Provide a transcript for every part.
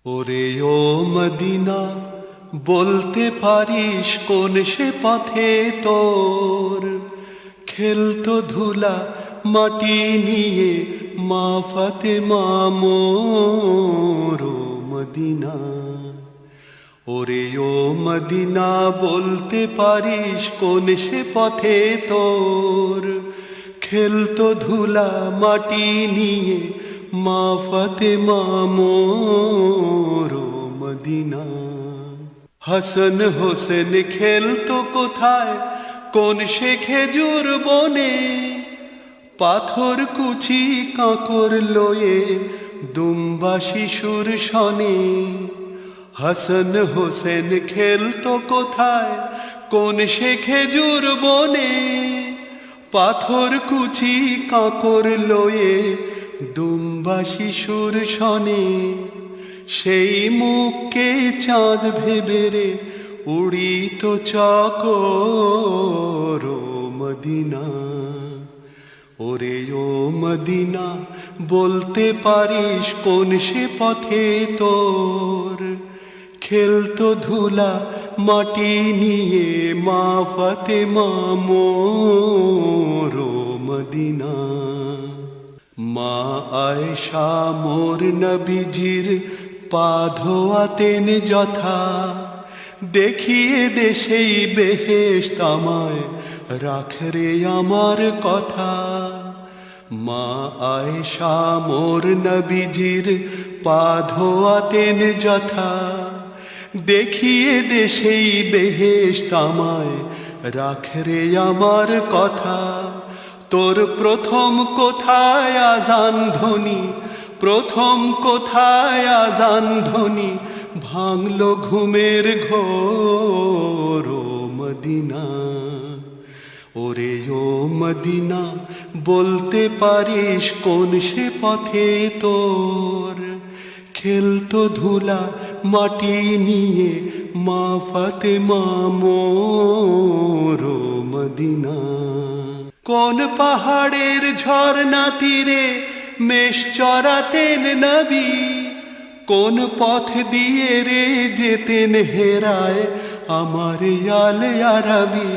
ওরে ও মদিনা, বলতে পারিস কোন সে পথে তোর খেলতো ধুলা মাটি নিয়ে মা ফাতেমা মোর। ও মদিনা, ওরে ও মদিনা, বলতে পারিস কোন সে পথে তোর খেলতো ধুলা মাটি নিয়ে মা ফাতেমা মোর। ও মদিনা, হাসান হোসেন খেলতো কোথায় কোন সে খেজুর বনে পাথর কুচি কাঁকর লয়ে দুম্বা শিশুর সনে। হাসান হোসেন খেলতো কোথায় কোন সে খেজুর বনে পাথর কুচি কাঁকর লয়ে দুম্বা শিশুর সনে। সেই মুখকে চাঁদ ভেবে রে উড়িত চকর। ও মদিনা, ওরে ও মদিনা, বলতে পারিস কোন সে পথে তোর খেলতো ধুলা মাটি নিয়ে মা ফাতেমা মোর। ও মদিনা, মা আয়েশা মোর নবীজির পা ধোয়াতেন যথা দেখিয়ে দেশেই বেহেশত আমায় রাখরে আমার কথা। মা আয়েশা মোর নবীজির পা ধোয়াতেন যথা দেখিয়ে দেশেই বেহেশত আমায় রাখরে আমার কথা। তোর প্রথম কোথায় আজান ধ্বনি, প্রথম কোথায় আজান ধ্বনি ভাঙলো ঘুমের ঘোর। ও মদিনা, ওরে ও মদিনা, বলতে পারিস কোন সে পথে তোর খেলতো ধুলা মাটি নিয়ে মা ফাতেমা মোর। ও মদিনা, কোন পাহাড়ের ঝর্ণা তীরে মেষ চরাতেন নবী কোন পথ দিয়ে রে যেতেন হেরায় আমার আলে আরবি।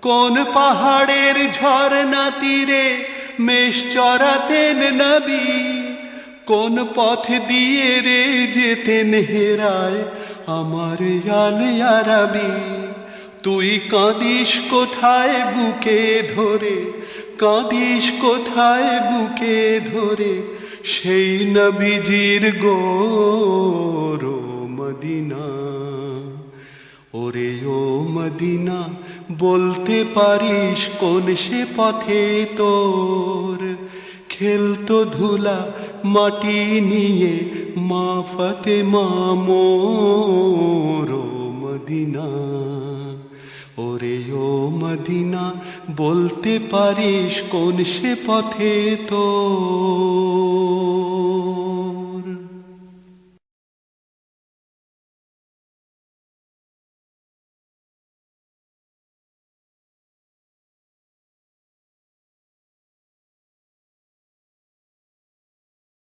কোন পাহাড়ের ঝর্ণা তীরে মেষ চরাতেন নবী কোন পথ দিয়ে রে যেতেন হেরায় আমার আলে আরবি। তুই কাঁদিস কোথায় বুকে ধরে, কাঁদিস কোথায় বুকে ধরে সেই নবীজির গোর। ও মদিনা, ওরে ও মদিনা, বলতে পারিস কোন সে পথে তোর খেলতো ধুলা মাটি নিয়ে মা ফাতেমা মোর। ও মদিনা, ওরে ও মদিনা, বলতে পারিস কোন সে পথে তোর।